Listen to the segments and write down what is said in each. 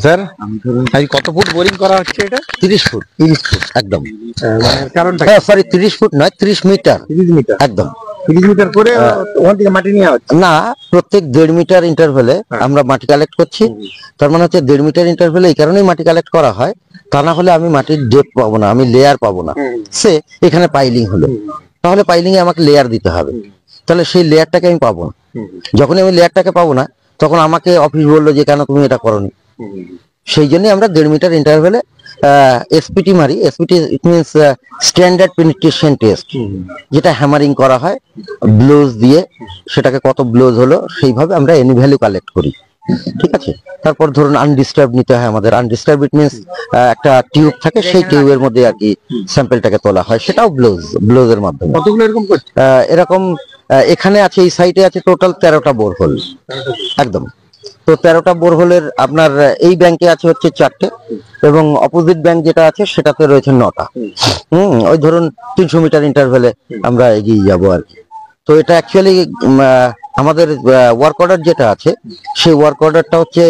Sir আজ কত foot boring করা হচ্ছে? এটা 30 ফুট। 30 ফুট একদম, মানে কারণটা সরি 30 ফুট নয়, 30 মিটার। 30 মিটার একদম, 30 মিটার করে ওখান থেকে মাটি নেওয়া হচ্ছে না। প্রত্যেক 1.5 মিটার ইন্টারভ্যালে আমরা মাটি কালেক্ট করছি। তার মানে হচ্ছে 1.5 মিটার ইন্টারভ্যালে এই কারণেই মাটি কালেক্ট করা হয়, তা না হলে আমি মাটির ডেপথ পাবো না, আমি লেয়ার পাবো না। সে এখানে পাইলিং হলো, তাহলে পাইলিং এ আমাকে লেয়ার দিতে হবে, তাহলে সেই লেয়ারটাকে আমি পাবো না। যখনই আমি লেয়ারটাকে পাবো না, তখন আমাকে অফিস বললো যে কেন তুমি এটা করোনি। সেই জন্য আমরা 1.5 মিটার ইন্টারভ্যালে এসপিটি মারি। SPT it means standard penetration test, যেটা হ্যামারিং করা হয় ব্লোজ দিয়ে, সেটাকে কত ব্লোজ হলো সেইভাবে আমরা এনি ভ্যালু কালেক্ট করি। ঠিক আছে, তারপর ধরুন আনডিস্টার্ব নিতে হয় আমাদের। আনডিস্টার্ব ইট মিনস একটা টিউব থাকে, সেই টিউবের মধ্যে আর কি স্যাম্পলটাকে তোলা হয়, সেটাও ব্লোজের মাধ্যমে। কতগুলো এরকম এরকম এখানে আছে, এই সাইটে আছে টোটাল 13টা বোরহোল একদম। তো 13টা বোরহোলের আপনার এই ব্যাংকে আছে হচ্ছে 4টে, এবং অপোজিট ব্যাংক যেটা আছে সেটাতে রয়েছে 9টা। ওই ধরুন 300 মিটার ইন্টারভ্যালে আমরা এগিয়ে যাবো আর কি। তো এটা অ্যাকচুয়ালি আমাদের ওয়ার্ক অর্ডার যেটা আছে, সেই ওয়ার্ক অর্ডারটা হচ্ছে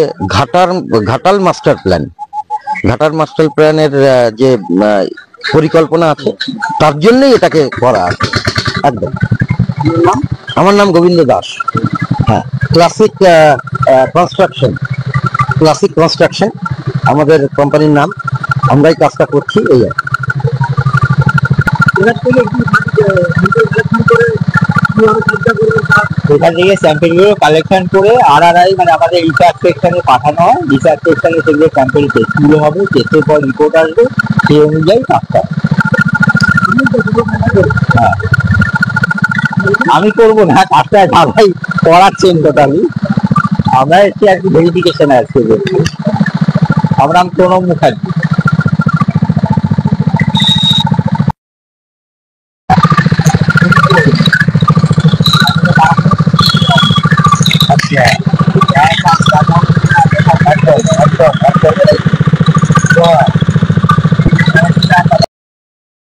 Ghatal master plan. Ghatal master প্ল্যানের যে পরিকল্পনা আছে, তার জন্যই এটাকে করা আছে একদম। আমার নাম গোবিন্দ দাস। হ্যাঁ, ক্লাসিক কনস্ট্রাকশন আমাদের কোম্পানির নাম, আমরাই কাজটা করছি। এই এখান থেকে স্যাম্পেলগুলো কালেকশন করে RRI মানে আমাদের রিসার্চ সেকশনে পাঠানো হয়। রিসার্চ সেকশনে সেগুলো স্যাম্পেল টেস্টগুলো হবে, টেস্টের পর রিপোর্ট আসবে, সেই অনুযায়ী কাজটা। হ্যাঁ, আমি করবো না কাজটা, সবাই করাচ্ছেন টোটালি। আমরা এসছি আর কি ভেরিফিকেশন আসছে। আমার নাম প্রণব মুখার্জি। আচ্ছা,